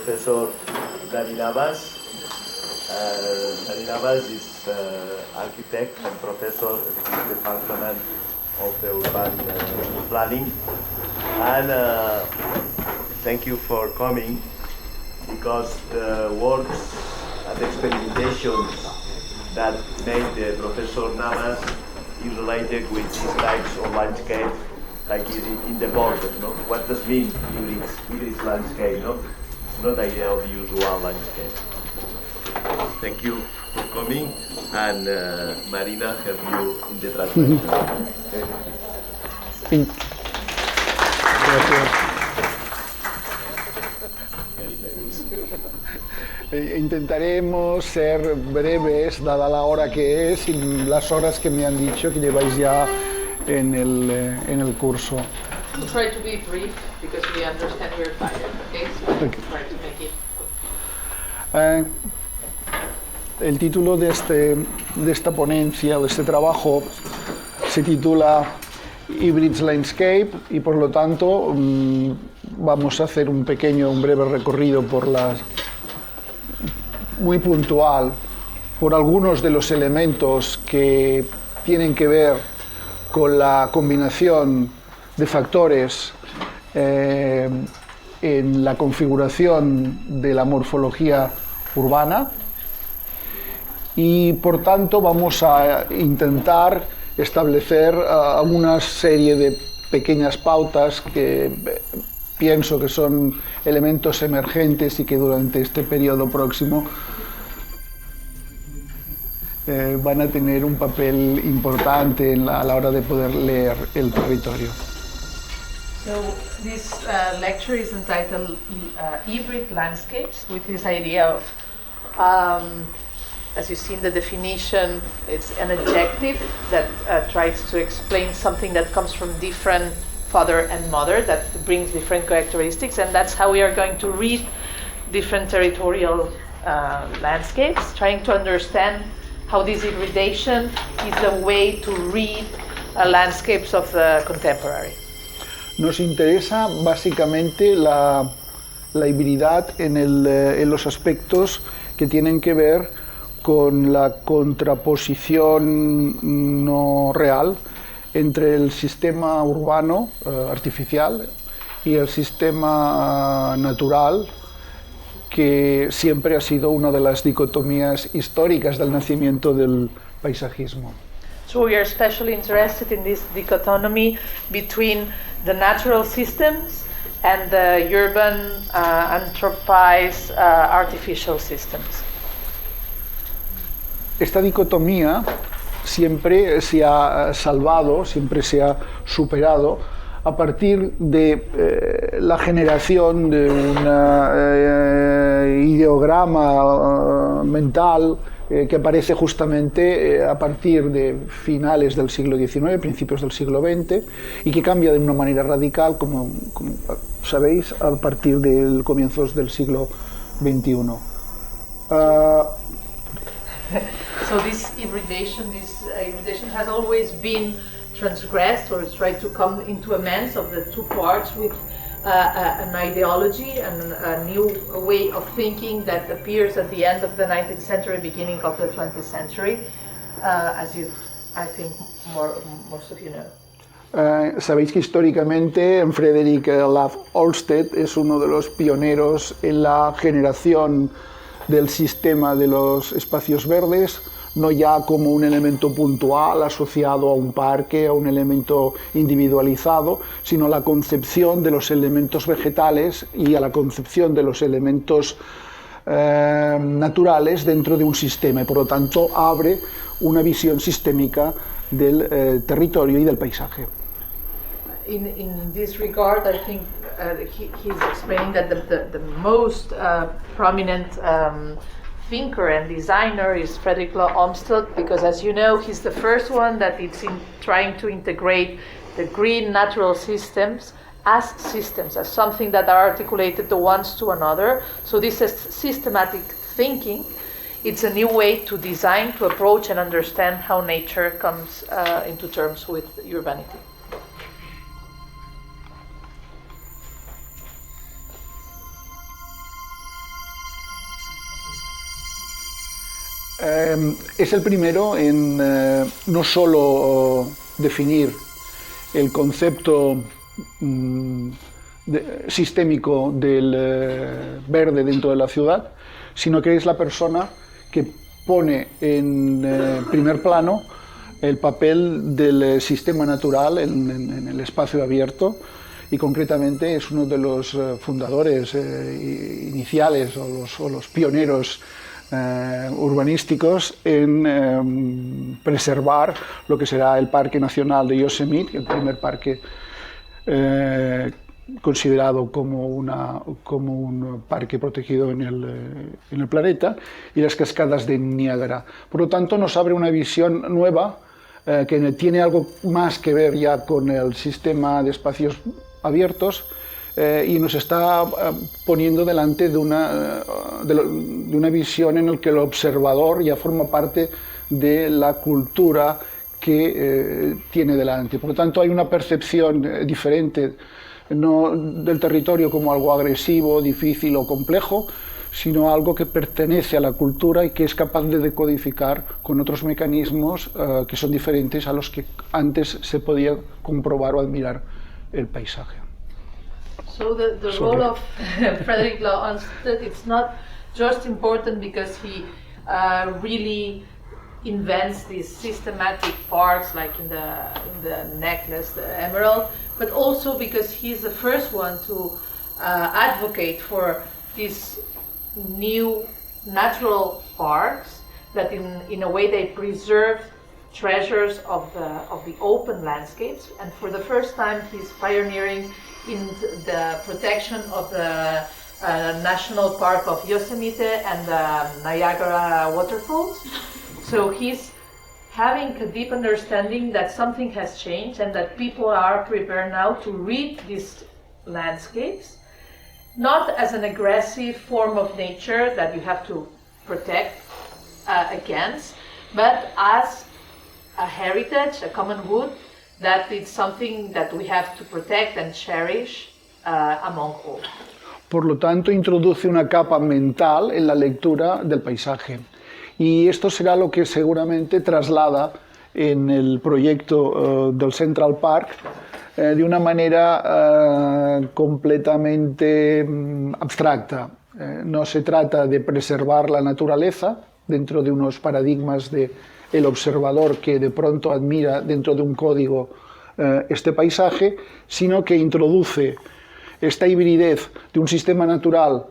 Professor Dani Navas. Dani Navas is architect and professor in the Department of the Urban Planning. And thank you for coming, because the works and experimentations that made Professor Navas is related with these types of landscape, like in the border, no? What does mean hybrid landscape, no? It's not the idea of usual landscape. Thank you for coming, and Marina help you in the translation. Intentaremos ser breves, dada la hora que es y las horas que me han dicho que lleváis ya en el curso. We'll try to be brief because we understand you're tired, okay? So we'll try to make it. El título de esta ponencia, o de este trabajo, se titula Hybrid Landscape, y por lo tanto vamos a hacer un breve recorrido muy puntual por algunos de los elementos que tienen que ver con la combinación de factores en la configuración de la morfología urbana, y por tanto vamos a intentar establecer una serie de pequeñas pautas que pienso que son elementos emergentes y que durante este periodo próximo van a tener un papel importante a la hora de poder leer el territorio. So this lecture is entitled Hybrid Landscapes, with this idea of, as you see in the definition, it's an adjective that tries to explain something that comes from different father and mother, that brings different characteristics, and that's how we are going to read different territorial landscapes, trying to understand how this hybridization is a way to read landscapes of the contemporary. Nos interesa básicamente la hibridad en los aspectos que tienen que ver con la contraposición no real entre el sistema urbano artificial y el sistema natural, que siempre ha sido una de las dicotomías históricas del nacimiento del paisajismo. So we are especially interested in this dichotomy between the natural systems and the urban, anthropized, artificial systems. Esta dicotomía siempre se ha salvado, siempre se ha superado a partir de la generación de un ideograma mental que aparece justamente a partir de finales del siglo XIX, principios del siglo XX, y que cambia de una manera radical, como sabéis, a partir de comienzos del siglo XXI. So this hybridization has always been transgressed, or it's tried to come into amends of the two parts with an ideology and a new way of thinking that appears at the end of the 19th century, beginning of the 20th century, as I think most of you know. Sabéis que históricamente Frederick Law Olmsted es uno de los pioneros en la generación del sistema de los espacios verdes, no ya como un elemento puntual asociado a un parque, a un elemento individualizado, sino la concepción de los elementos vegetales y a la concepción de los elementos naturales dentro de un sistema, y por lo tanto abre una visión sistémica del territorio y del paisaje. In this regard, I think he's explaining that the most prominent thinker and designer is Frederick Law Olmsted, because as you know, he's the first one that is trying to integrate the green natural systems, as something that are articulated the ones to another. So this is systematic thinking. It's a new way to design, to approach and understand how nature comes into terms with urbanity. Es el primero en no solo definir el concepto sistémico del verde dentro de la ciudad, sino que es la persona que pone en primer plano el papel del sistema natural en el espacio abierto, y concretamente es uno de los fundadores iniciales o los pioneros urbanísticos en preservar lo que será el Parque Nacional de Yosemite, el primer parque considerado como un parque protegido en el planeta, y las cascadas de Niágara. Por lo tanto, nos abre una visión nueva que tiene algo más que ver ya con el sistema de espacios abiertos, y nos está poniendo delante de una visión en la que el observador ya forma parte de la cultura que tiene delante. Por lo tanto, hay una percepción diferente, no del territorio como algo agresivo, difícil o complejo, sino algo que pertenece a la cultura y que es capaz de decodificar con otros mecanismos que son diferentes a los que antes se podía comprobar o admirar el paisaje. So the role of Frederick Law Olmsted, it's not just important because he really invents these systematic parts like in the necklace, the emerald, but also because he's the first one to advocate for these new natural parks that in a way they preserve treasures of the open landscapes, and for the first time he's pioneering in the protection of the National Park of Yosemite and the Niagara waterfalls. So he's having a deep understanding that something has changed and that people are prepared now to read these landscapes, not as an aggressive form of nature that you have to protect against, but as a heritage, a common good, that it's something that we have to protect and cherish among all. Por lo tanto, introduce una capa mental en la lectura del paisaje. Y esto será lo que seguramente traslada en el proyecto del Central Park de una manera completamente abstracta. No se trata de preservar la naturaleza dentro de unos paradigmas de el observador que de pronto admira dentro de un código este paisaje, sino que introduce esta hibridez de un sistema natural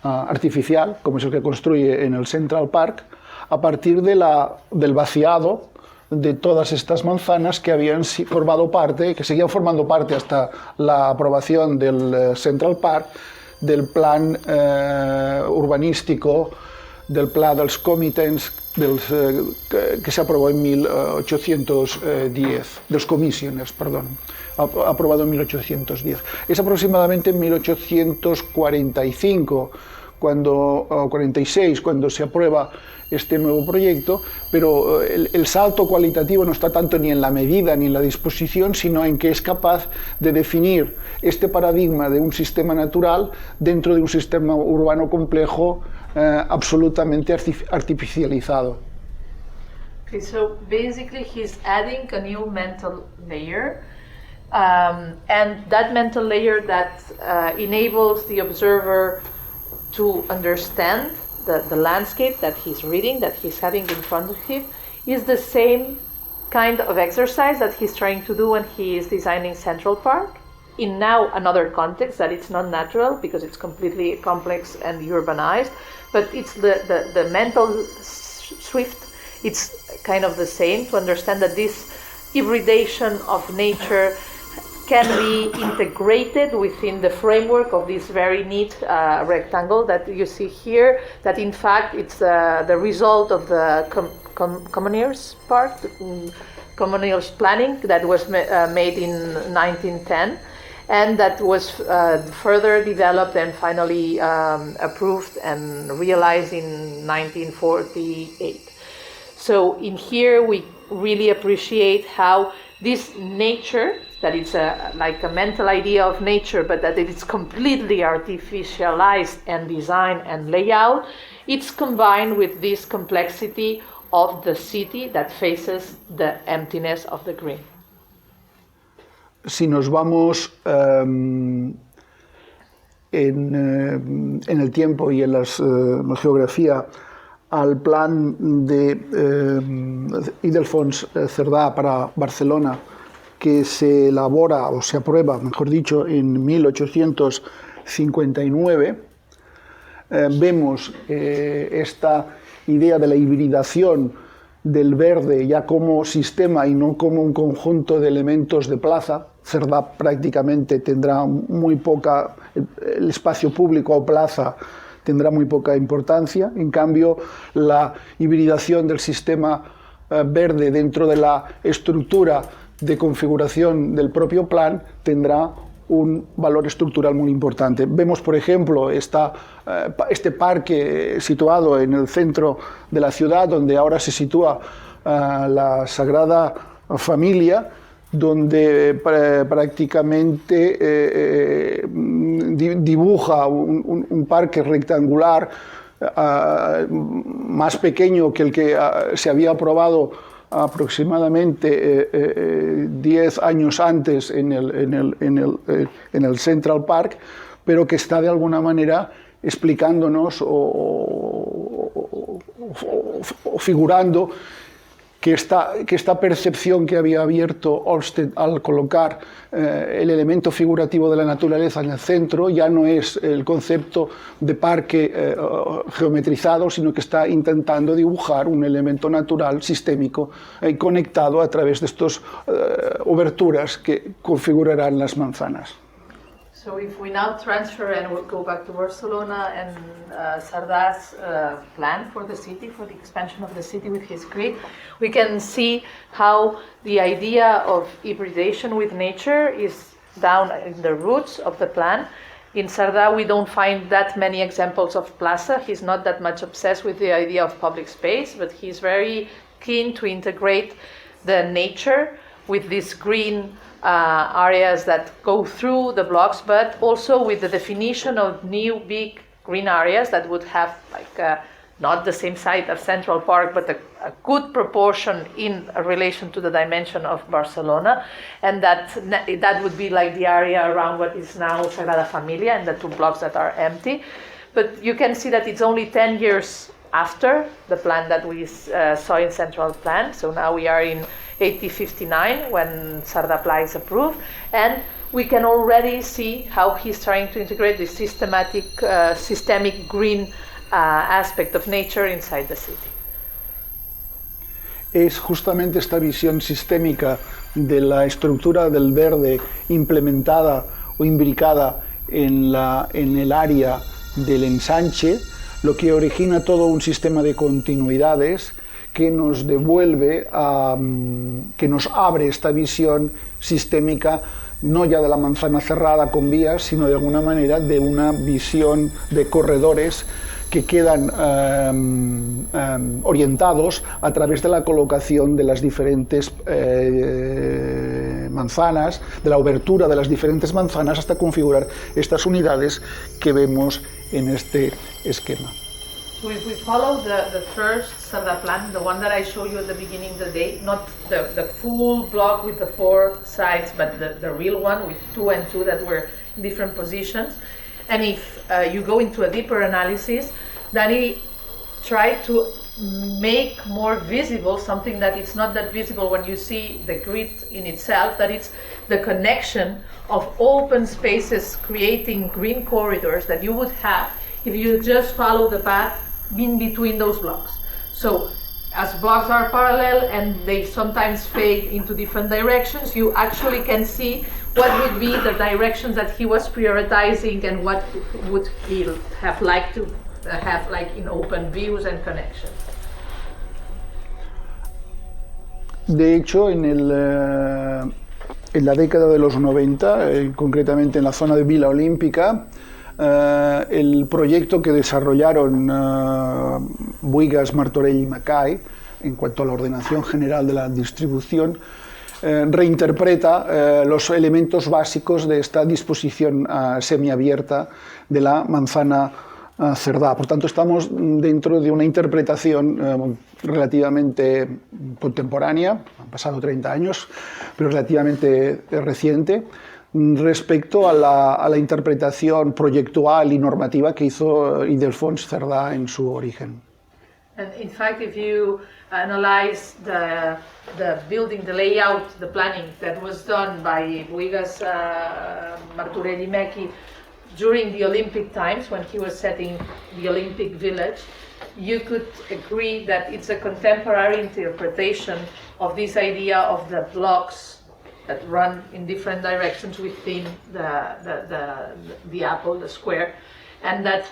artificial, como es el que construye en el Central Park, a partir del vaciado de todas estas manzanas que habían formado parte, que seguían formando parte hasta la aprobación del Central Park, del plan urbanístico, del Pla dels Comitents, que se aprobó en 1810, dels Commissioners, perdón, aprobado en 1810. Es aproximadamente en 1845, 46, cuando se aprueba este nuevo proyecto, pero el salto cualitativo no está tanto ni en la medida ni en la disposición, sino en que es capaz de definir este paradigma de un sistema natural dentro de un sistema urbano complejo absolutamente artificializado. Okay, so basically he's adding a new mental layer, and that mental layer that enables the observer to understand the landscape that he's reading, that he's having in front of him, is the same kind of exercise that he's trying to do when he is designing Central Park, in now another context that it's not natural because it's completely complex and urbanized, but it's the mental shift, it's kind of the same, to understand that this hybridation of nature can be integrated within the framework of this very neat rectangle that you see here, that in fact it's the result of the Commoneers Park, Commoneers planning that was made in 1910, and that was further developed and finally approved and realized in 1948. So in here we really appreciate how this nature, that it's like a mental idea of nature, but that it is completely artificialized and designed and layout, it's combined with this complexity of the city that faces the emptiness of the green. Si nos vamos en el tiempo y en la geografía al plan de Ildefonso Cerdà para Barcelona, que se elabora o se aprueba, mejor dicho, en 1859, vemos esta idea de la hibridación del verde ya como sistema y no como un conjunto de elementos de plaza. Cerdà prácticamente tendrá muy poca, el espacio público o plaza tendrá muy poca importancia. En cambio, la hibridación del sistema verde dentro de la estructura de configuración del propio plan tendrá un valor estructural muy importante. Vemos, por ejemplo, este parque situado en el centro de la ciudad, donde ahora se sitúa la Sagrada Familia, donde prácticamente dibuja un parque rectangular más pequeño que el que se había aprobado aproximadamente 10 años antes en el Central Park, pero que está de alguna manera explicándonos o figurando que esta percepción que había abierto Ørsted al colocar el elemento figurativo de la naturaleza en el centro ya no es el concepto de parque geometrizado, sino que está intentando dibujar un elemento natural sistémico conectado a través de estas oberturas que configurarán las manzanas. So if we now transfer and we'll go back to Barcelona and Cerdà's plan for the city, for the expansion of the city with his grid, we can see how the idea of hybridization with nature is down in the roots of the plan. In Cerdà, we don't find that many examples of plaza. He's not that much obsessed with the idea of public space, but he's very keen to integrate the nature with these green areas that go through the blocks, but also with the definition of new big green areas that would have not the same size as Central Park, but a good proportion in relation to the dimension of Barcelona, and that would be like the area around what is now Sagrada Familia and the two blocks that are empty. But you can see that it's only 10 years after the plan that we saw in Central Plan, so now we are in 1859 when Cerdà Plan is approved, and we can already see how he's trying to integrate the systemic green aspect of nature inside the city. Es justamente esta visión sistémica de la estructura del verde implementada o imbricada en el área del ensanche lo que origina todo un sistema de continuidades que nos devuelve, que nos abre esta visión sistémica, no ya de la manzana cerrada con vías, sino de alguna manera de una visión de corredores que quedan orientados a través de la colocación de las diferentes manzanas, de la obertura de las diferentes manzanas hasta configurar estas unidades que vemos en este esquema. So if we follow the first Cerdà plan, the one that I showed you at the beginning of the day, not the full block with the 4 sides, but the real one with 2 and 2 that were in different positions. And if you go into a deeper analysis, Dani tried to make more visible something that is not that visible when you see the grid in itself, that it's the connection of open spaces creating green corridors that you would have if you just follow the path in between those blocks. So as blocks are parallel and they sometimes fade into different directions, you actually can see what would be the directions that he was prioritizing and what would he have liked to have like in open views and connections. De hecho, en la década de los 90, concretamente en la zona de Vila Olímpica, el proyecto que desarrollaron Bohigas, Martorell y Mackay en cuanto a la ordenación general de la distribución reinterpreta los elementos básicos de esta disposición semiabierta de la manzana Cerdá. Por tanto, estamos dentro de una interpretación relativamente contemporánea, han pasado 30 años, pero relativamente reciente, respecto a la interpretación proyectual y normativa que hizo Ildefonso Cerdá en su origen. And in fact, if you analyze the building, the layout, the planning that was done by Boigas Martorell i Mecchi during the Olympic times, when he was setting the Olympic village, you could agree that it's a contemporary interpretation of this idea of the blocks that run in different directions within the apple, the square, and that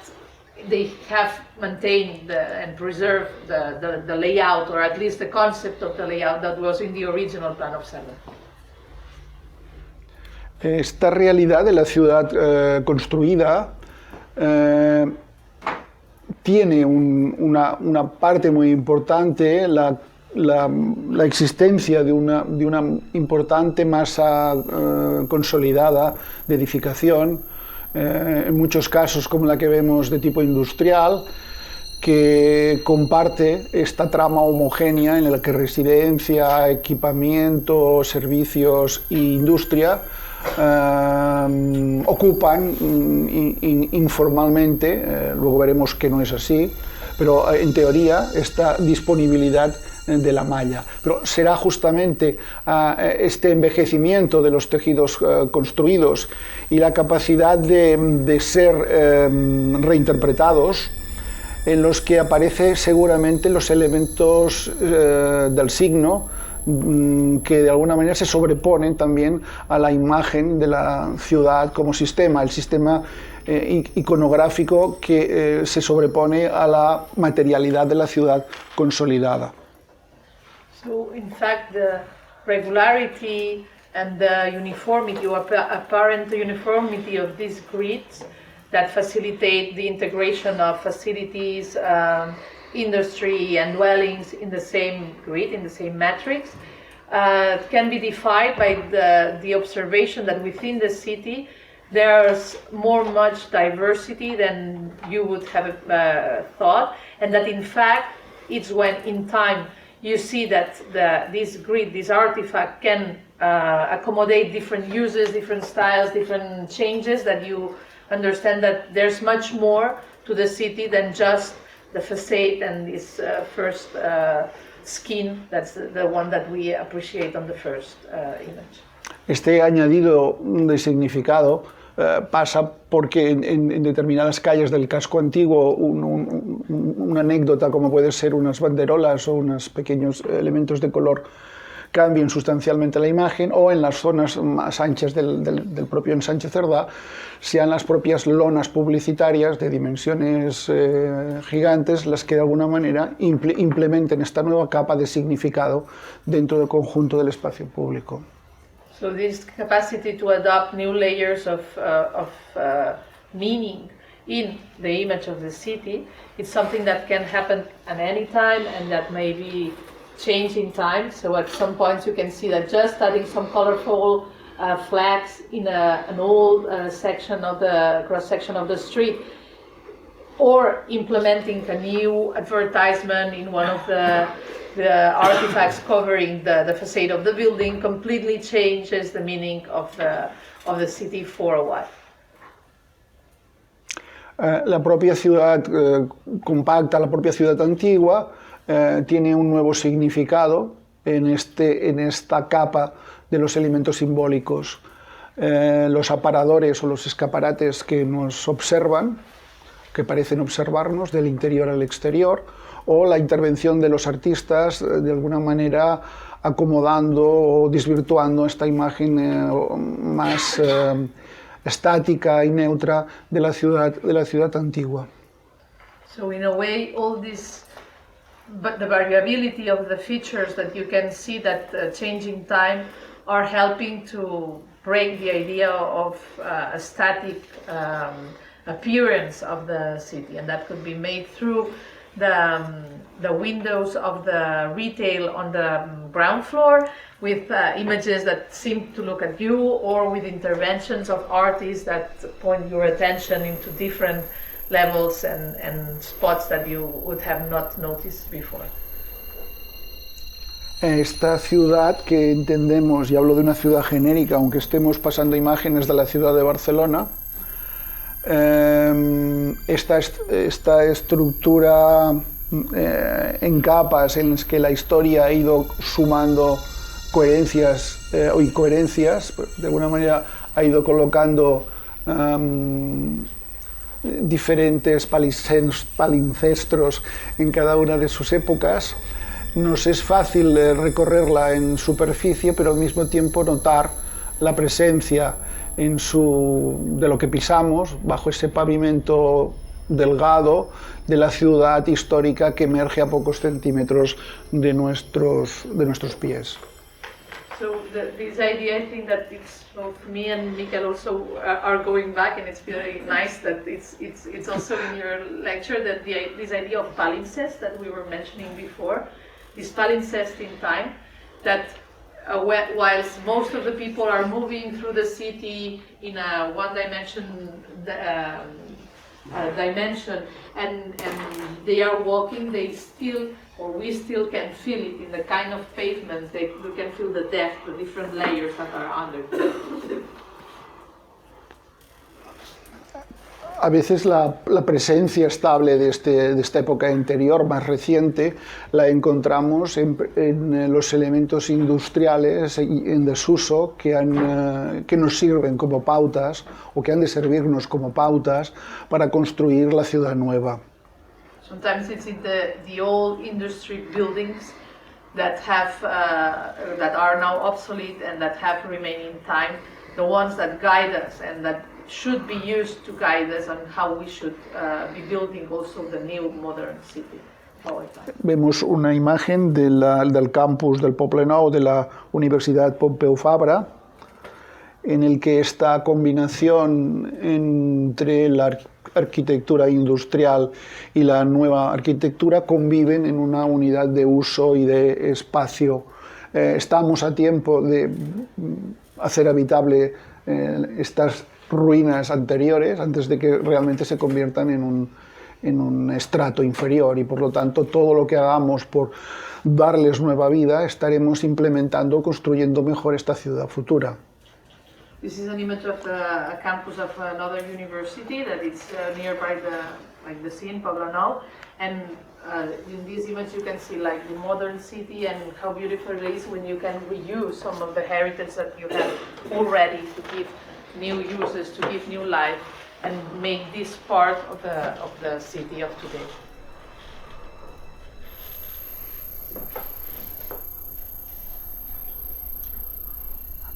they have maintained and preserved the layout, or at least the concept of the layout that was in the original plan of Cerdá. Esta realidad de la ciudad construida tiene una parte muy importante, la existencia de una importante masa consolidada de edificación, en muchos casos como la que vemos de tipo industrial, que comparte esta trama homogénea en la que residencia, equipamiento, servicios e industria ocupan informalmente, luego veremos que no es así, pero en teoría esta disponibilidad de la malla. Pero será justamente este envejecimiento de los tejidos construidos y la capacidad de ser reinterpretados en los que aparecen seguramente los elementos del signo que de alguna manera se sobreponen también a la imagen de la ciudad como sistema, el sistema iconográfico que se sobrepone a la materialidad de la ciudad consolidada. So, in fact, the regularity and the uniformity, or apparent uniformity of these grids that facilitate the integration of facilities, industry and dwellings in the same grid, in the same matrix, can be defined by the observation that within the city there's much diversity than you would have thought, and that in fact it's when in time you see that this grid, this artifact can accommodate different uses, different styles, different changes, that you understand that there's much more to the city than just the facade and this first skin, that's the one that we appreciate on the first image. Este añadido de significado pasa porque en determinadas calles del casco antiguo una anécdota como puede ser unas banderolas o unos pequeños elementos de color cambien sustancialmente la imagen, o en las zonas más anchas del propio ensanche Cerdá sean las propias lonas publicitarias de dimensiones gigantes las que de alguna manera implementen esta nueva capa de significado dentro del conjunto del espacio público. So this capacity to adopt new layers of meaning in the image of the city, it's something that can happen at any time and that may be changed in time. So at some points you can see that just adding some colorful flags in an old section of the cross-section of the street, or implementing a new advertisement in one of the artifacts covering the facade of the building, completely changes the meaning of the city for a while. La propia ciudad compacta, la propia ciudad antigua, tiene un nuevo significado en esta capa de los elementos simbólicos. Los aparadores o los escaparates que nos observan, que parecen observarnos del interior al exterior, o la intervención de los artistas de alguna manera acomodando o desvirtuando esta imagen más estática y neutra de la ciudad antigua. So in a way, all this, but the variability of the features that you can see that changing time are helping to break the idea of a static appearance of the city, and that could be made through the windows of the retail on the ground floor with images that seem to look at you, or with interventions of artists that point your attention into different levels and spots that you would have not noticed before. Esta ciudad que entendemos, y hablo de una ciudad genérica, aunque estemos pasando imágenes de la ciudad de Barcelona, esta estructura en capas en las que la historia ha ido sumando coherencias o incoherencias, de alguna manera ha ido colocando diferentes palincestros en cada una de sus épocas. Nos es fácil recorrerla en superficie, pero al mismo tiempo notar la presencia de lo que pisamos bajo ese pavimento delgado de la ciudad histórica que emerge a pocos centímetros de nuestros pies. So this idea, I think that it's both me and Michael also are going back, and it's very nice that it's also in your lecture that this idea of palimpsest that we were mentioning before, this palimpsest in time, that whilst most of the people are moving through the city in a one-dimension dimension, and they are walking, we still can feel it in the kind of pavement. We can feel the depth, the different layers that are under. A veces la presencia estable de esta época anterior, más reciente, la encontramos en los elementos industriales en desuso que nos sirven como pautas o que han de servirnos como pautas para construir la ciudad nueva. Sometimes it's in the old industry buildings that are now obsolete and that have remained in time, the ones that guide us and that should be used to guide us on how we should be building also the new modern city. Vemos una imagen del campus del Poblenou de la Universidad Pompeu Fabra, en el que esta combinación entre la arquitectura industrial y la nueva arquitectura conviven en una unidad de uso y de espacio. Estamos a tiempo de hacer habitable estas ruinas anteriores antes de que realmente se conviertan en un estrato inferior, y por lo tanto todo lo que hagamos por darles nueva vida estaremos implementando, construyendo mejor esta ciudad futura. This is an image of a campus of another university that is nearby the sea in Poblenou, and in this image you can see like the modern city and how beautiful it is when you can reuse some of the heritage that you have already to give new uses, to give new life, and make this part of the city of today.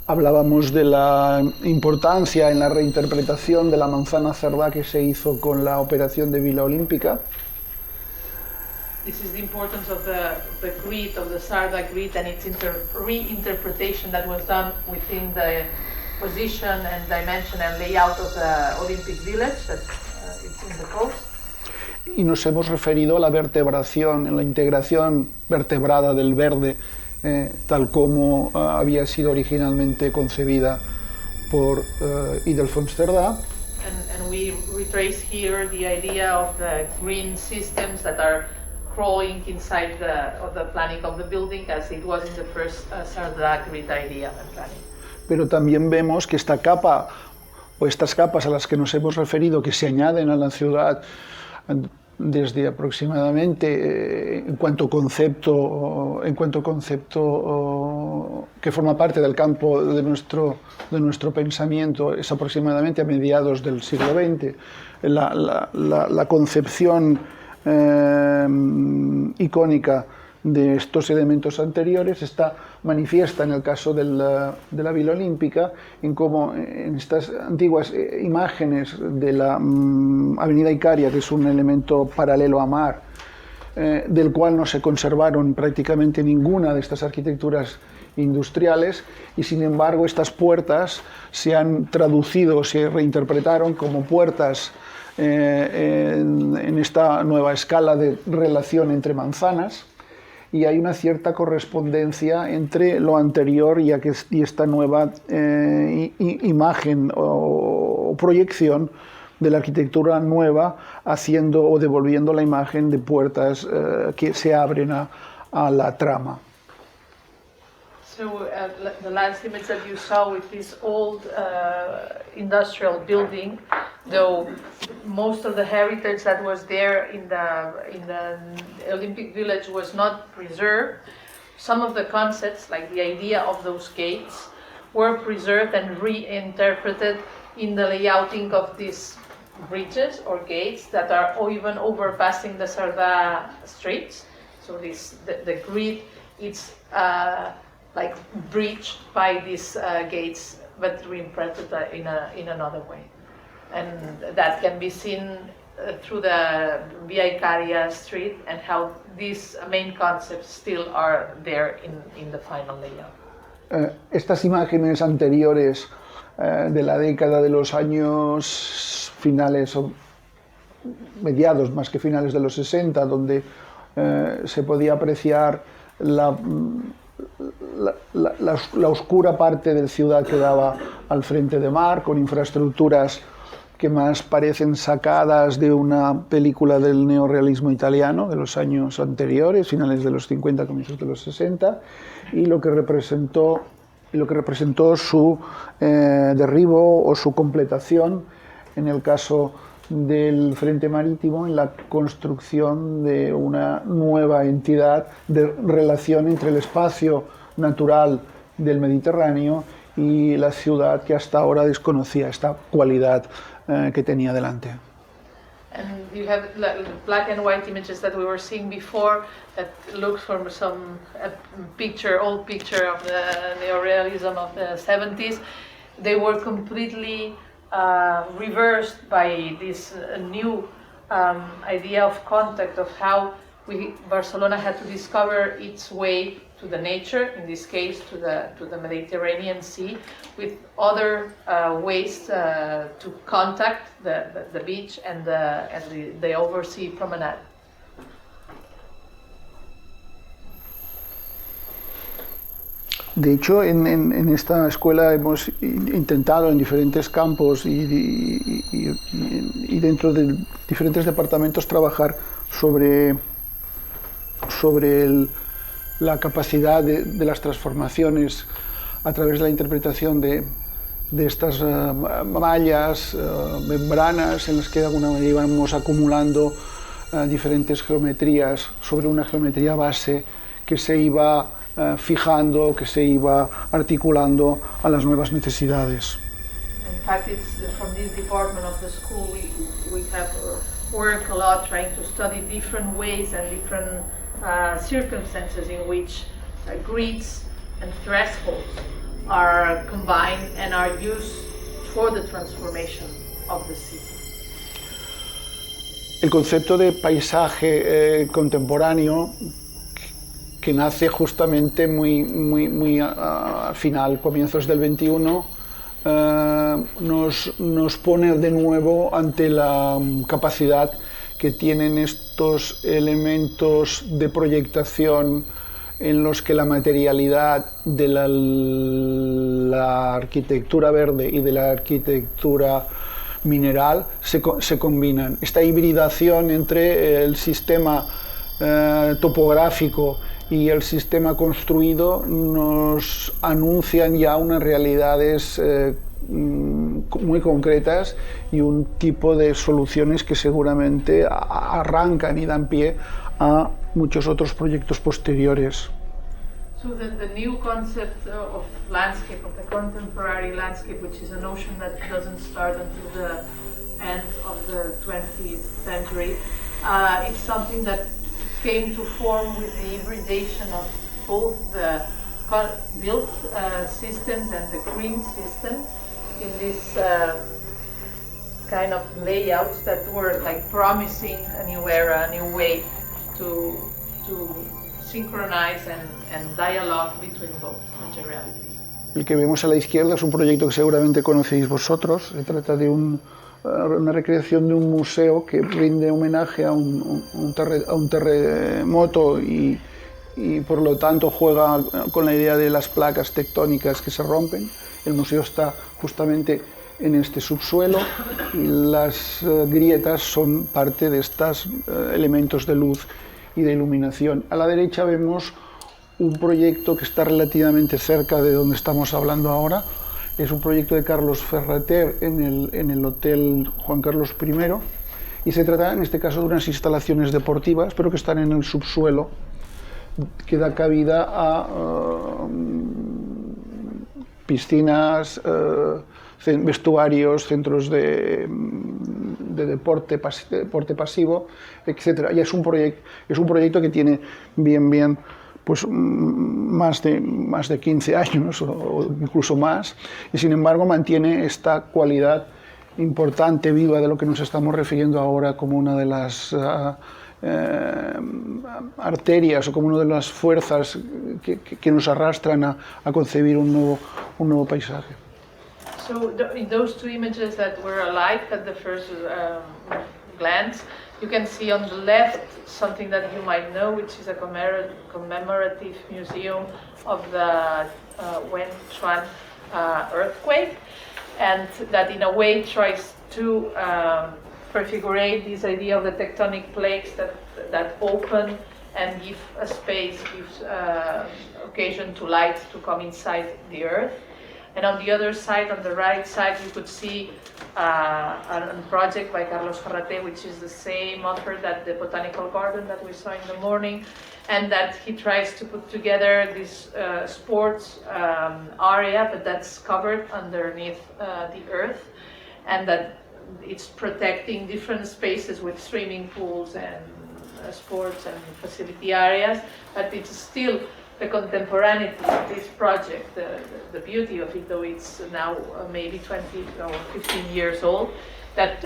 Hablábamos de la importancia en la reinterpretación de la manzana Cerdà que se hizo con la operación de Vila Olímpica. This is the importance of the grid, of the Cerdà grid, and its reinterpretation that was done within the position and dimension and layout of the Olympic Village that it's in the coast. Y nos hemos referido a la vertebración, en la integración vertebrada del verde, tal como había sido originalmente concebida por Ildefonso Cerdà. And we retrace here the idea of the green systems that are crawling inside the planning of the building, as it was in the first Cerdà grid idea and planning. Pero también vemos que esta capa o estas capas a las que nos hemos referido, que se añaden a la ciudad desde aproximadamente en cuanto concepto que forma parte del campo de nuestro pensamiento, es aproximadamente a mediados del siglo XX. La concepción icónica de estos elementos anteriores está manifiesta en el caso de la Vila Olímpica, en cómo en estas antiguas imágenes de la Avenida Icaria, que es un elemento paralelo a mar, del cual no se conservaron prácticamente ninguna de estas arquitecturas industriales, y sin embargo estas puertas se han traducido, se reinterpretaron como puertas en esta nueva escala de relación entre manzanas, y hay una cierta correspondencia entre lo anterior y esta nueva imagen o proyección de la arquitectura nueva, haciendo o devolviendo la imagen de puertas que se abren a la trama. So the last image that you saw with this old industrial building, though most of the heritage that was there in the Olympic Village was not preserved, some of the concepts, like the idea of those gates, were preserved and reinterpreted in the layouting of these bridges or gates that are even overpassing the Sarda streets. So the grid is like bridged by these gates, but reimprinted in another way. And that can be seen through the Via Icaria street and how these main concepts still are there in the final layout. Estas imágenes anteriores de la década de los años finales o mediados más que finales de los 60, donde se podía apreciar la oscura parte de ciudad que daba al frente de mar, con infraestructuras que más parecen sacadas de una película del neorrealismo italiano de los años anteriores, finales de los 50, comienzos de los 60, y lo que representó su derribo o su completación en el caso del frente marítimo, en la construcción de una nueva entidad de relación entre el espacio natural del Mediterráneo y la ciudad que hasta ahora desconocía esta cualidad que tenía delante. And you have black and white images that we were seeing before that looks from some old picture of the neorealism of the 70s. They were completely reversed by this new idea of contact, of how Barcelona had to discover its way to the nature, in this case to the Mediterranean Sea, with other ways to contact the beach and the oversea promenade. De hecho, en esta escuela hemos intentado en diferentes campos y dentro de diferentes departamentos trabajar sobre la capacidad de las transformaciones a través de la interpretación de estas mallas, membranas en las que de alguna manera íbamos acumulando diferentes geometrías sobre una geometría base que se iba fijando, que se iba articulando a las nuevas necesidades. In fact, it's from this department of the school we have worked a lot trying to study different ways and different circumstances in which grids and thresholds are combined and are used for the transformation of the city. El concepto de paisaje contemporáneo, que nace justamente muy al final, comienzos del 21, nos pone de nuevo ante la capacidad que tienen estos elementos de proyectación en los que la materialidad de la arquitectura verde y de la arquitectura mineral se combinan. Esta hibridación entre el sistema topográfico y el sistema construido nos anuncian ya unas realidades muy concretas y un tipo de soluciones que seguramente arrancan y dan pie a muchos otros proyectos posteriores. So the new concept of landscape, of the contemporary landscape, which is a notion that doesn't start until the end of the 20th century, it's something that came to form with the hybridization of both the built systems and the green systems in this kind of layouts that were like promising a new era, a new way to synchronize and dialogue between both materialities. El que vemos a la izquierda es un proyecto que seguramente conocéis vosotros. Se trata de una recreación de un museo que rinde homenaje a un terremoto y por lo tanto juega con la idea de las placas tectónicas que se rompen. El museo está justamente en este subsuelo y las grietas son parte de estos elementos de luz y de iluminación. A la derecha vemos un proyecto que está relativamente cerca de donde estamos hablando ahora. Es un proyecto de Carlos Ferrater en el Hotel Juan Carlos I, y se trata en este caso de unas instalaciones deportivas, pero que están en el subsuelo, que da cabida a piscinas, vestuarios, centros de deporte pasivo, etc. Y es un proyecto que tiene bien pues más de 15 años o incluso más, y sin embargo mantiene esta cualidad importante, viva, de lo que nos estamos refiriendo ahora como una de las arterias o como una de las fuerzas que nos arrastran a concebir un nuevo paisaje. So in those two images that were alike at the first glance, you can see on the left something that you might know, which is a commemorative museum of the Wenchuan earthquake, and that in a way tries to prefigurate this idea of the tectonic plates that open and give a space, gives occasion to light to come inside the earth. And on the other side, on the right side, you could see a project by Carlos Ferrater, which is the same author that the Botanical Garden that we saw in the morning, and that he tries to put together this sports area, but that's covered underneath the earth, and that it's protecting different spaces with swimming pools and sports and facility areas, but it's still the contemporaneity of this project, the beauty of it, though it's now maybe 20 or 15 years old, that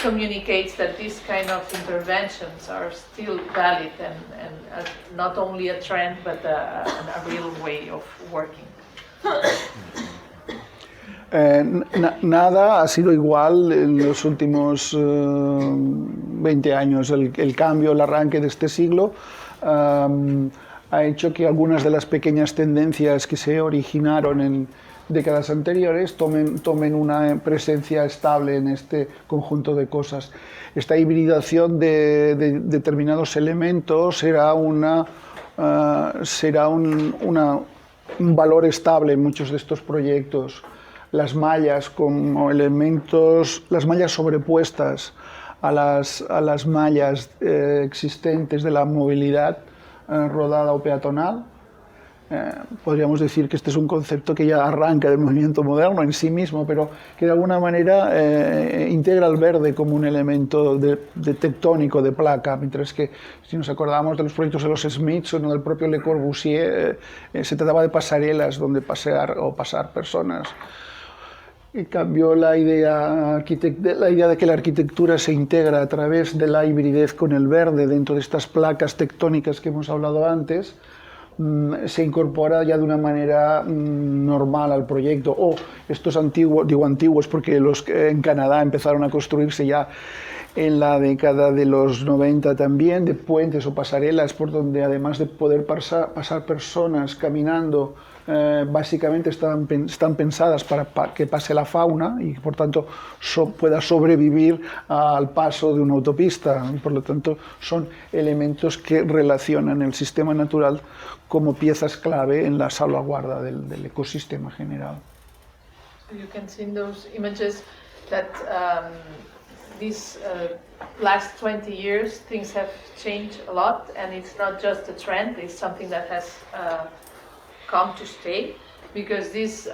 communicates that these kind of interventions are still valid and not only a trend, but a real way of working. Nada ha sido igual en los últimos 20 años. El cambio, el arranque de este siglo ha hecho que algunas de las pequeñas tendencias que se originaron en décadas anteriores tomen una presencia estable en este conjunto de cosas. Esta hibridación de determinados elementos será un valor estable en muchos de estos proyectos. Las mallas como elementos, las mallas sobrepuestas a las mallas existentes de la movilidad rodada o peatonal. Podríamos decir que este es un concepto que ya arranca del movimiento moderno en sí mismo, pero que de alguna manera integra el verde como un elemento de tectónico, de placa, mientras que si nos acordamos de los proyectos de los Smiths o del propio Le Corbusier, se trataba de pasarelas donde pasar personas. Y cambió la idea de que la arquitectura se integra a través de la hibridez con el verde dentro de estas placas tectónicas que hemos hablado antes. Se incorpora ya de una manera normal al proyecto. Estos antiguos, digo antiguos porque los en Canadá empezaron a construirse ya en la década de los 90 también, de puentes o pasarelas por donde además de poder pasar personas caminando, básicamente están pensadas para que pase la fauna y por tanto pueda sobrevivir al paso de una autopista. Por lo tanto, son elementos que relacionan el sistema natural como piezas clave en la salvaguarda del ecosistema general. So you can see in those images that these last 20 years things have changed a lot, and it's not just a trend, it's something that has come to stay, because this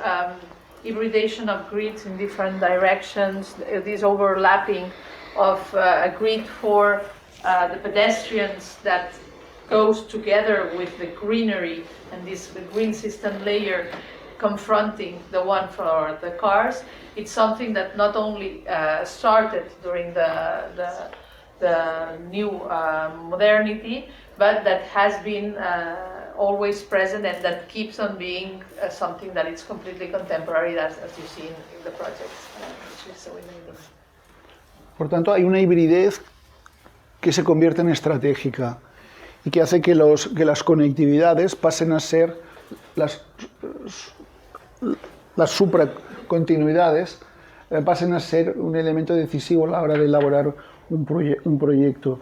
hybridation of grids in different directions, this overlapping of a grid for the pedestrians that goes together with the greenery and the green system layer confronting the one for the cars, it's something that not only started during the new modernity, but that has been always present and that keeps on being something that is completely contemporary, as you see in the projects, which is so amazing. Por tanto, hay una hibridez que se convierte en estratégica y que hace que las conectividades pasen a ser las supracontinuidades pasen a ser un elemento decisivo a la hora de elaborar un proyecto.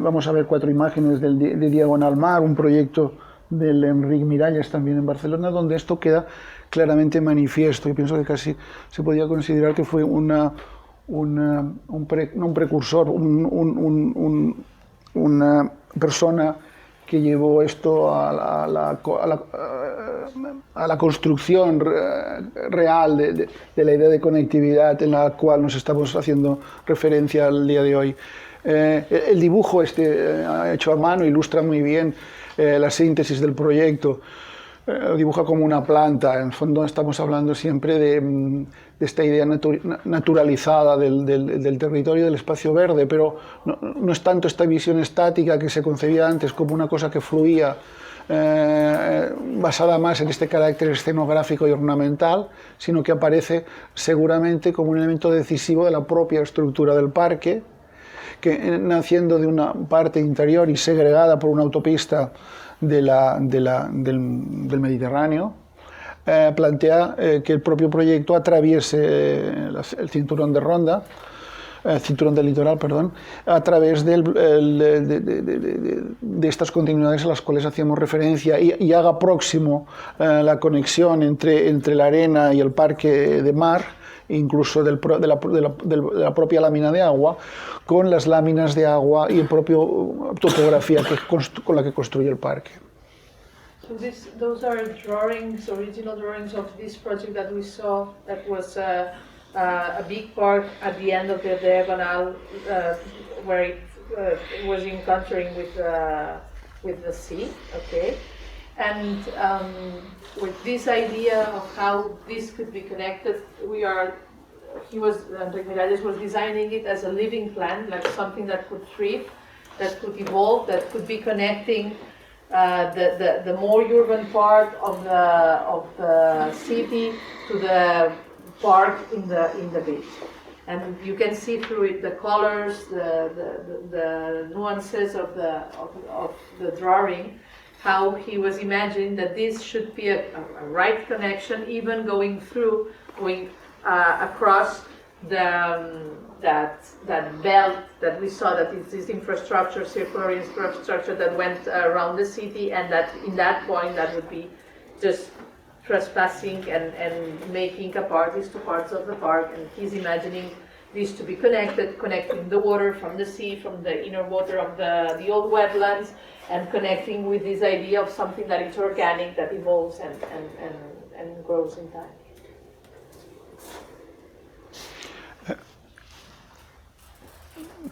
Vamos a ver 4 imágenes de Diagonal Mar, un proyecto del Enric Miralles también en Barcelona, donde esto queda claramente manifiesto. Y pienso que casi se podía considerar que fue un precursor, una persona que llevó esto a la construcción real de la idea de conectividad en la cual nos estamos haciendo referencia al día de hoy. El dibujo hecho a mano ilustra muy bien la síntesis del proyecto. Dibuja como una planta. En el fondo estamos hablando siempre de esta idea naturalizada del territorio, del espacio verde, pero no es tanto esta visión estática que se concebía antes como una cosa que fluía, basada más en este carácter escenográfico y ornamental, sino que aparece seguramente como un elemento decisivo de la propia estructura del parque, que naciendo de una parte interior y segregada por una autopista del Mediterráneo, plantea que el propio proyecto atraviese el cinturón del litoral, perdón, a través de estas continuidades a las cuales hacíamos referencia y haga próximo la conexión entre la arena y el parque de mar, incluso de la propia lámina de agua, con las láminas de agua y la propia topografía con la que construye el parque. So those are drawings, original drawings of this project that we saw. That was a big park at the end of the diagonal, where it was encountering with the sea. Okay, and with this idea of how this could be connected, Enric Miralles was designing it as a living plant, like something that could thrive, that could evolve, that could be connecting the more urban part of the city to the park in the beach. And you can see through it the colors, the nuances of the drawing, how he was imagining that this should be a right connection, even going across that belt that we saw, that is this infrastructure, circular infrastructure that went around the city, and that in that point that would be just trespassing and making apart these 2 parts of the park. And he's imagining these to be connecting the water from the sea, from the inner water of the old wetlands, and connecting with this idea of something that is organic, that evolves and grows in time.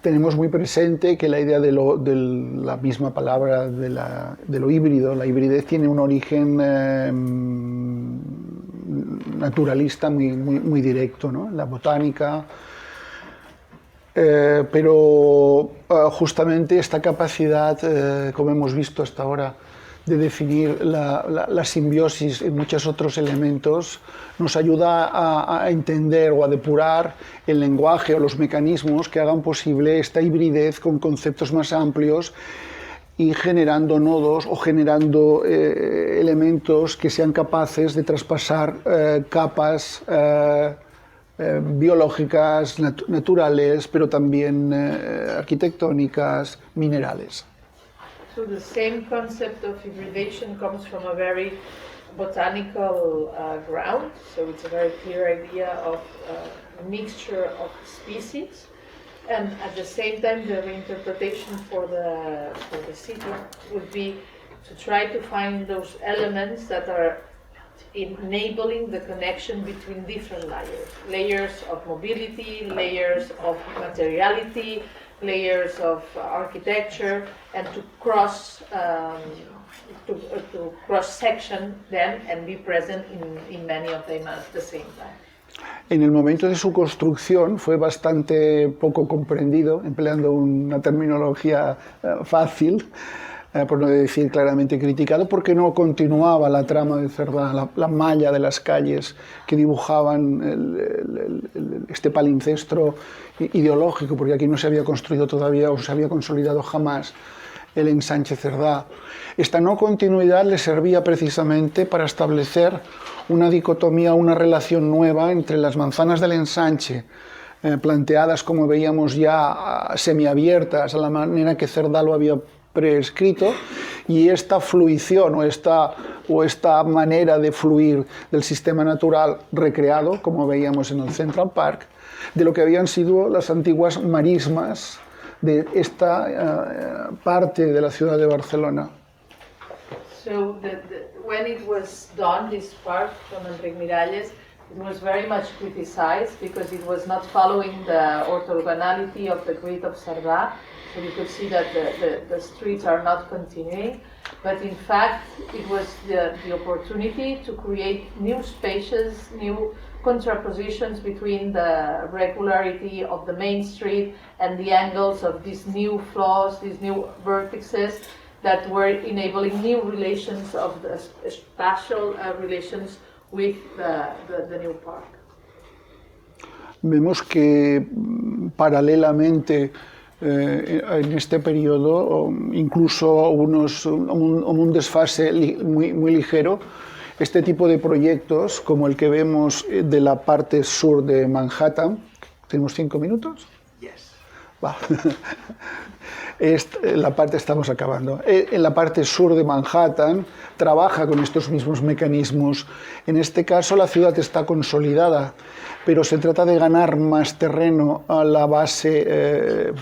Tenemos muy presente que la idea de la misma palabra de lo híbrido, la hibridez, tiene un origen naturalista muy directo, ¿no? La botánica, pero justamente esta capacidad, como hemos visto hasta ahora, de definir la simbiosis en muchos otros elementos, nos ayuda a entender o a depurar el lenguaje o los mecanismos que hagan posible esta hibridez con conceptos más amplios y generando nodos o generando elementos que sean capaces de traspasar capas biológicas, naturales, pero también arquitectónicas, minerales. So the same concept of hybridization comes from a very botanical ground. So it's a very clear idea of a mixture of species, and at the same time, the reinterpretation for the city would be to try to find those elements that are enabling the connection between different layers of mobility, layers of materiality, layers of architecture, and to cross section them and be present in many of them at the same time. En el momento de su construcción fue bastante poco comprendido, empleando una terminología fácil, por no decir claramente criticado, porque no continuaba la trama de Cerdá, la malla de las calles que dibujaban este palincestro ideológico, porque aquí no se había construido todavía o se había consolidado jamás el ensanche Cerdá. Esta no continuidad le servía precisamente para establecer una dicotomía, una relación nueva entre las manzanas del ensanche, planteadas como veíamos ya semiabiertas a la manera que Cerdá lo había prescrito, y esta fluición o esta manera de fluir del sistema natural recreado, como veíamos en el Central Park, de lo que habían sido las antiguas marismas de esta parte de la ciudad de Barcelona. So when it was done, this park from Enric Miralles, it was very much criticized because it was not following the orthogonality of the grid of Cerdà. So you could see that the streets are not continuing. But in fact, it was the opportunity to create new spaces, new contrapositions between the regularity of the main street and the angles of these new flaws, these new vertices that were enabling new relations of the spatial relations with the new park. Vemos que paralelamente en este periodo incluso un desfase muy ligero. Este tipo de proyectos, como el que vemos de la parte sur de Manhattan, ¿tenemos 5 minutos? Yes. Va. Estamos acabando. En la parte sur de Manhattan trabaja con estos mismos mecanismos. En este caso la ciudad está consolidada, pero se trata de ganar más terreno a la base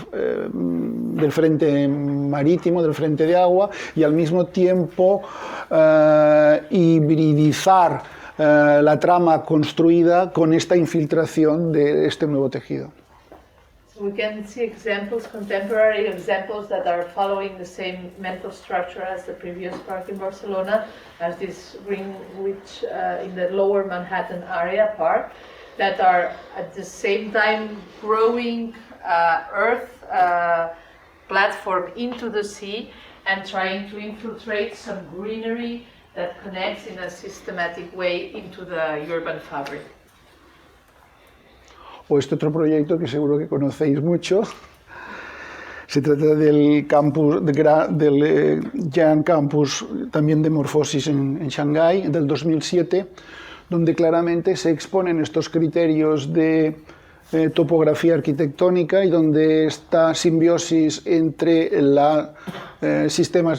del frente marítimo, del frente de agua, y al mismo tiempo hibridizar la trama construida con esta infiltración de este nuevo tejido. So we can see examples, contemporary examples that are following the same mental structure as the previous park in Barcelona, as this Greenwich in the lower Manhattan area park, that are at the same time growing earth platform into the sea and trying to infiltrate some greenery that connects in a systematic way into the urban fabric. O este otro proyecto que seguro que conocéis mucho. Se trata del campus, del Giant Campus, también de Morphosis en Shanghái, del 2007, donde claramente se exponen estos criterios de topografía arquitectónica y donde esta simbiosis entre el sistema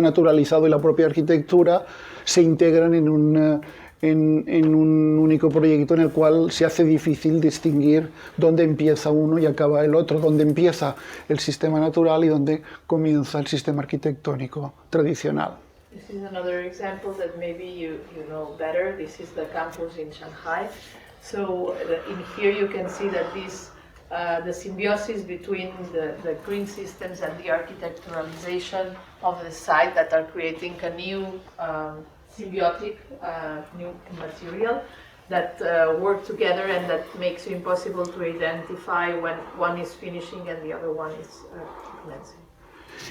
naturalizado y la propia arquitectura se integran en un único proyecto en el cual se hace difícil distinguir dónde empieza uno y acaba el otro, dónde empieza el sistema natural y dónde comienza el sistema arquitectónico tradicional. This is another example that maybe you know better. This is the campus in Shanghai. So in here you can see that the symbiosis between the green systems and the architecturalization of the site that are creating a new symbiotic new material that work together and that makes it impossible to identify when one is finishing and the other one is commencing.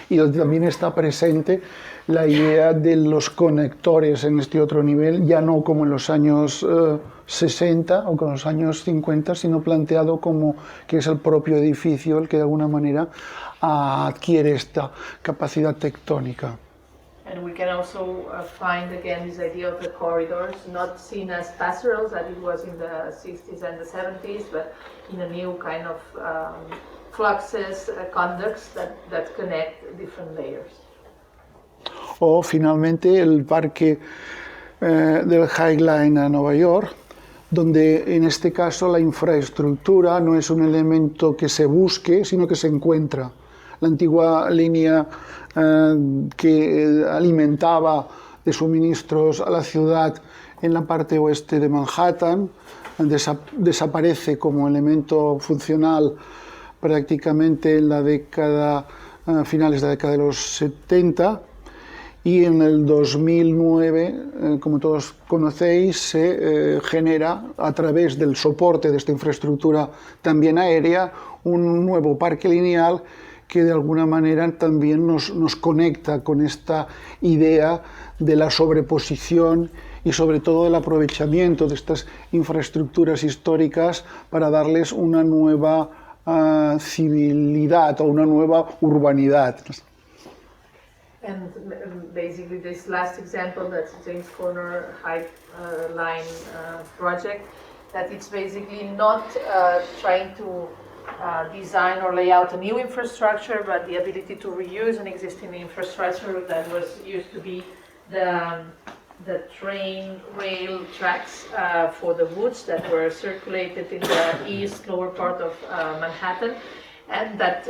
Y donde también está presente la idea de los conectores en este otro nivel, ya no como en los años 60 o con los años 50, sino planteado como que es el propio edificio el que de alguna manera adquiere esta capacidad tectónica. And we can also find again this idea of the corridors, not seen as passerelles as it was in the 60s and the 70s, but in a new kind of fluxes, conducts that connect different layers. O finalmente el parque del High Line a Nueva York, donde en este caso la infraestructura no es un elemento que se busque, sino que se encuentra. La antigua línea que alimentaba de suministros a la ciudad en la parte oeste de Manhattan desaparece como elemento funcional prácticamente en la década, finales de la década de los 70, y en el 2009, como todos conocéis, se genera a través del soporte de esta infraestructura también aérea un nuevo parque lineal que de alguna manera también nos conecta con esta idea de la sobreposición y sobre todo del aprovechamiento de estas infraestructuras históricas para darles una nueva civilidad o una nueva urbanidad. And basically this last example, that's James Corner High Line project, that it's basically not trying to design or lay out a new infrastructure, but the ability to reuse an existing infrastructure that was used to be the train rail tracks for the woods that were circulated in the east lower part of Manhattan, and that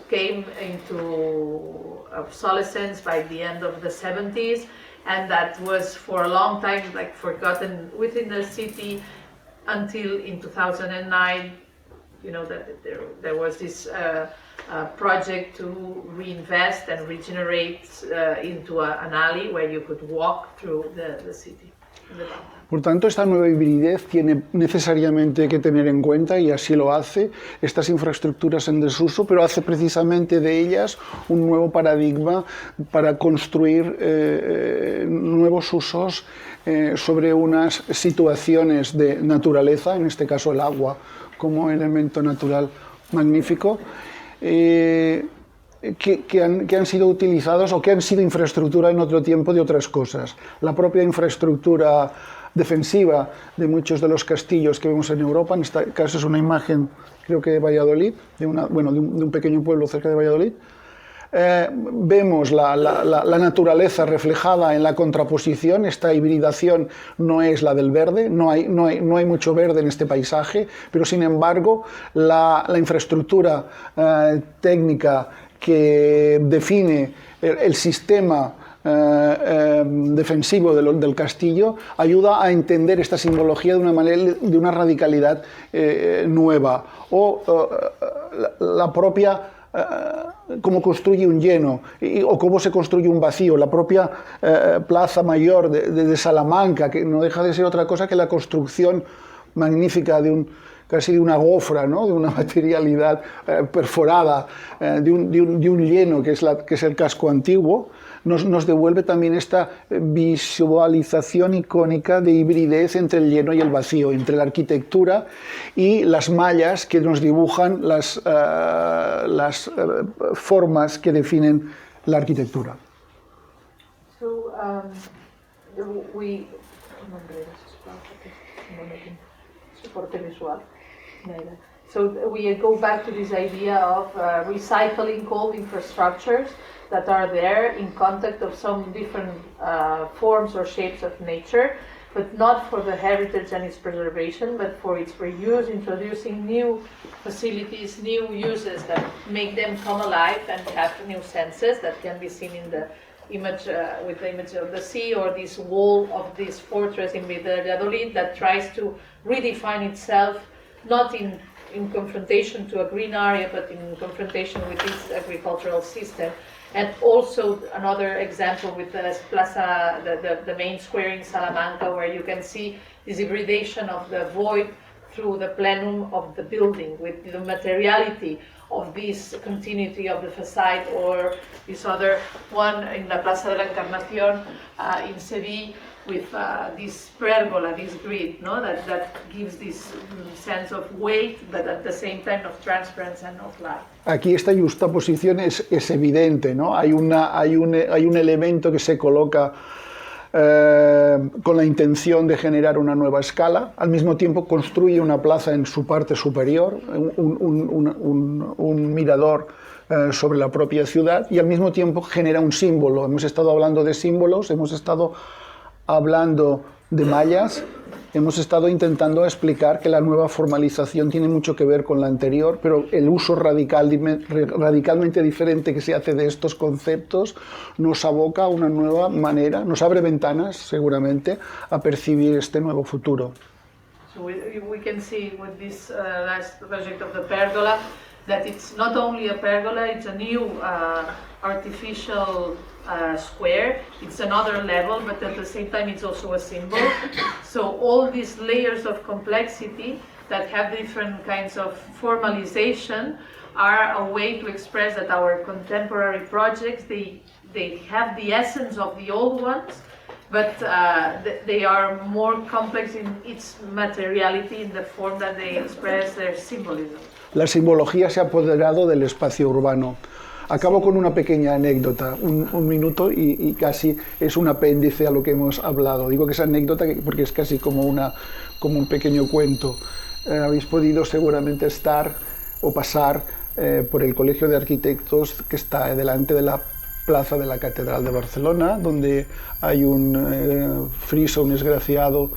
came into obsolescence by the end of the 70s, and that was for a long time like forgotten within the city until in 2009, you know, that there was this project to reinvest and regenerate into an alley where you could walk through the city. Por tanto, esta nueva hibridez tiene necesariamente que tener en cuenta, y así lo hace, estas infraestructuras en desuso, pero hace precisamente de ellas un nuevo paradigma para construir nuevos usos sobre unas situaciones de naturaleza, en este caso el agua como elemento natural magnífico, que han sido utilizados o que han sido infraestructura en otro tiempo de otras cosas. La propia infraestructura defensiva de muchos de los castillos que vemos en Europa, en este caso es una imagen, creo que de Valladolid, de un pequeño pueblo cerca de Valladolid. Vemos la naturaleza reflejada en la contraposición. Esta hibridación no es la del verde, no hay mucho verde en este paisaje, pero sin embargo la infraestructura técnica que define el sistema defensivo del castillo ayuda a entender esta simbología de una manera, de una radicalidad nueva, o la propia cómo construye un lleno o cómo se construye un vacío, la propia Plaza Mayor de Salamanca, que no deja de ser otra cosa que la construcción magnífica casi de una gofra, ¿no? De una materialidad perforada, de un lleno que es el casco antiguo. Nos devuelve también esta visualización icónica de hibridez entre el lleno y el vacío, entre la arquitectura y las mallas que nos dibujan las formas que definen la arquitectura. So, we go back to this idea of recycling old infrastructures that are there in contact of some different forms or shapes of nature, but not for the heritage and its preservation, but for its reuse, introducing new facilities, new uses that make them come alive and have new senses that can be seen in the image, with the image of the sea, or this wall of this fortress in Valladolid that tries to redefine itself, not in confrontation to a green area, but in confrontation with its agricultural system. And also another example with the Plaza, the main square in Salamanca, where you can see this hybridation of the void through the plenum of the building, with the materiality of this continuity of the facade, or this other one in la Plaza de la Encarnación in Seville, with this pergola, this grid, no? that gives this sense of weight, but at the same time of transparency and of light. Aquí esta justaposición es evidente, ¿no? Hay un elemento que se coloca con la intención de generar una nueva escala, al mismo tiempo construye una plaza en su parte superior, un mirador sobre la propia ciudad, y al mismo tiempo genera un símbolo. Hemos estado hablando de símbolos, hemos estado hablando de mallas, hemos estado intentando explicar que la nueva formalización tiene mucho que ver con la anterior, pero el uso radicalmente diferente que se hace de estos conceptos nos aboca a una nueva manera, nos abre ventanas seguramente a percibir este nuevo futuro. So we can see with this last project of the pergola that it's not only a pergola, it's a new artificial square. It's another level, but at the same time it's also a symbol. So all these layers of complexity that have different kinds of formalization are a way to express that our contemporary projects, they have the essence of the old ones, but they are more complex in its materiality, in the form that they express their symbolism. la simbología se ha apoderado del espacio urbano. Acabo con una pequeña anécdota, un minuto y casi es un apéndice a lo que hemos hablado. Digo que es anécdota porque es casi como un pequeño cuento. Habéis podido seguramente estar o pasar por el Colegio de Arquitectos que está delante de la plaza de la Catedral de Barcelona, donde hay un friso, un esgrafiado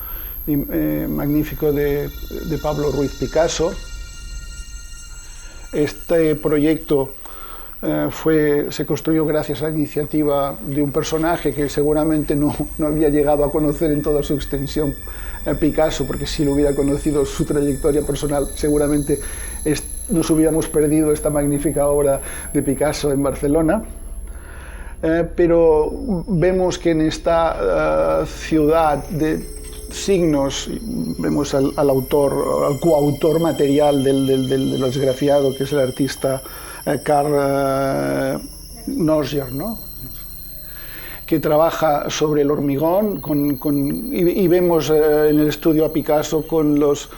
magnífico de Pablo Ruiz Picasso. Este proyecto se construyó gracias a la iniciativa de un personaje que seguramente no había llegado a conocer en toda su extensión Picasso, porque si lo hubiera conocido su trayectoria personal seguramente nos hubiéramos perdido esta magnífica obra de Picasso en Barcelona. Pero vemos que en esta ciudad de signos, vemos al coautor material del esgrafiado, que es el artista Karl Nosger, ¿no? Que trabaja sobre el hormigón y vemos en el estudio a Picasso con los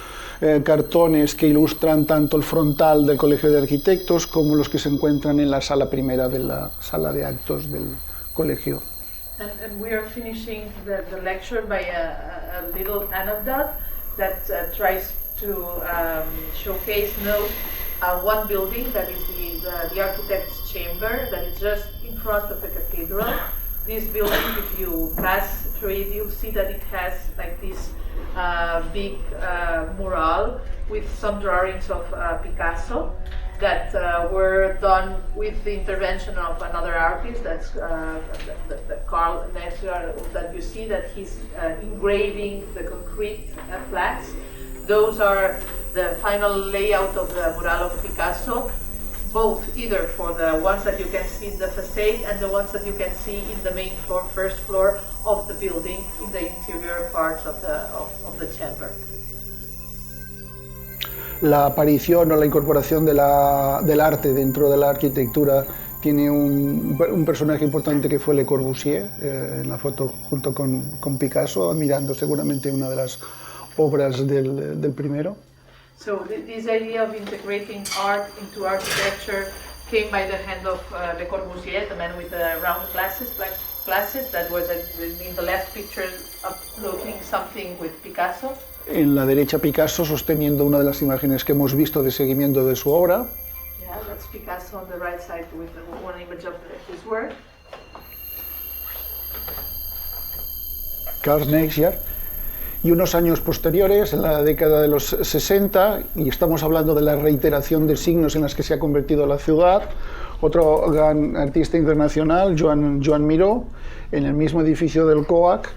cartones que ilustran tanto el frontal del Colegio de Arquitectos como los que se encuentran en la sala primera de la sala de actos del colegio. And we are finishing the lecture by a little anecdote that tries to showcase one building that is the architect's chamber that is just in front of the cathedral. This building, if you pass through it, you'll see that it has like this big mural with some drawings of Picasso that were done with the intervention of another artist, that's Karl Nosger, that you see that he's engraving the concrete plaques. Those are the final layout of the mural of Picasso, both either for the ones that you can see in the facade and the ones that you can see in the main floor, first floor of the building, in the interior parts of the chamber. La aparición o la incorporación del arte dentro de la arquitectura tiene un personaje importante que fue Le Corbusier, en la foto junto con Picasso, admirando seguramente una de las obras del primero. So this idea of integrating art into architecture came by the hand of Le Corbusier, the man with the round glasses, black glasses, that was in the left picture looking something with Picasso. En la derecha Picasso sosteniendo una de las imágenes que hemos visto de seguimiento de su obra. Yeah, that's Picasso on the right side with one image of his work. Karl Nosger. Y unos años posteriores, en la década de los 60, y estamos hablando de la reiteración de signos en las que se ha convertido la ciudad, otro gran artista internacional, Joan Miró, en el mismo edificio del COAC,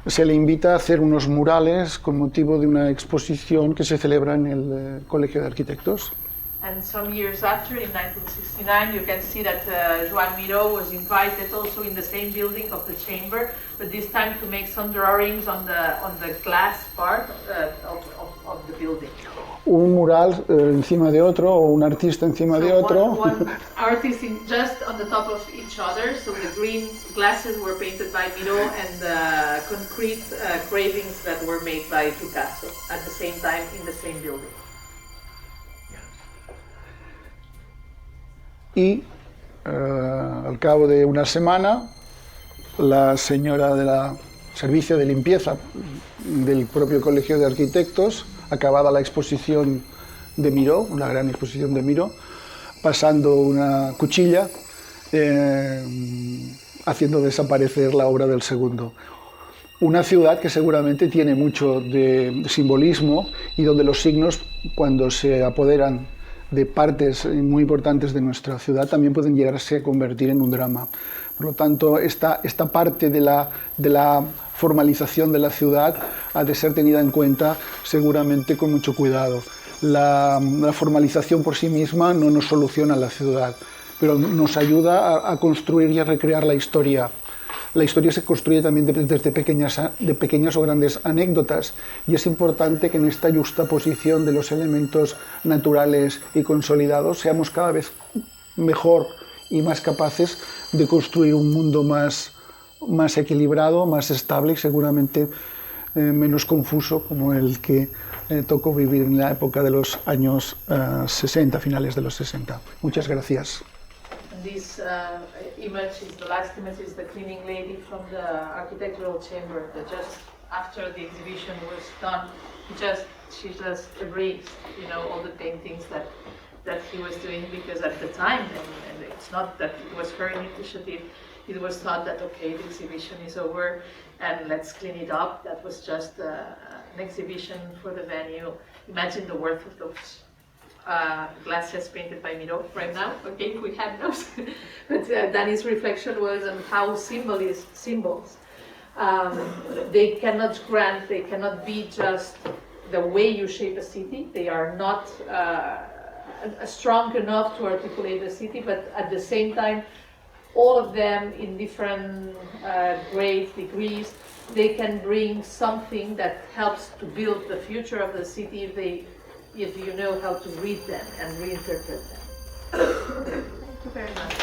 se le invita a hacer unos murales con motivo de una exposición que se celebra en el Colegio de Arquitectos. And some years after, in 1969, you can see that Joan Miró was invited also in the same building of the chamber, but this time to make some drawings on the glass part of the building. Un mural encima de otro, o un artista encima de otro. One artist just on the top of each other, so the green glasses were painted by Miró and the concrete carvings that were made by Picasso at the same time in the same building. Y al cabo de una semana, la señora del servicio de limpieza del propio Colegio de Arquitectos, acabada la exposición de Miró, una gran exposición de Miró, pasando una cuchilla, haciendo desaparecer la obra del segundo. Una ciudad que seguramente tiene mucho de simbolismo y donde los signos, cuando se apoderan de partes muy importantes de nuestra ciudad, también pueden llegarse a convertir en un drama. Por lo tanto, esta parte de la formalización de la ciudad ha de ser tenida en cuenta seguramente con mucho cuidado. La formalización por sí misma no nos soluciona la ciudad, pero nos ayuda a construir y a recrear la historia. La historia se construye también desde pequeñas o grandes anécdotas, y es importante que en esta juxtaposición de los elementos naturales y consolidados seamos cada vez mejor y más capaces de construir un mundo más equilibrado, más estable y seguramente menos confuso como el que tocó vivir en la época de los años 60, finales de los 60. Muchas gracias. This image is the last image, is the cleaning lady from the architectural chamber that just after the exhibition was done, she just erased, you know, all the paintings that he was doing, because at the time, and it's not that it was her initiative, it was thought that, okay, the exhibition is over and let's clean it up. That was just an exhibition for the venue. Imagine the worth of those glasses painted by Miró right now, okay, if we had those. But Danny's reflection was on how symbols, they cannot be just the way you shape a city. They are not strong enough to articulate the city, but at the same time, all of them in different grades, degrees, they can bring something that helps to build the future of the city if you know how to read them and reinterpret them. Thank you very much.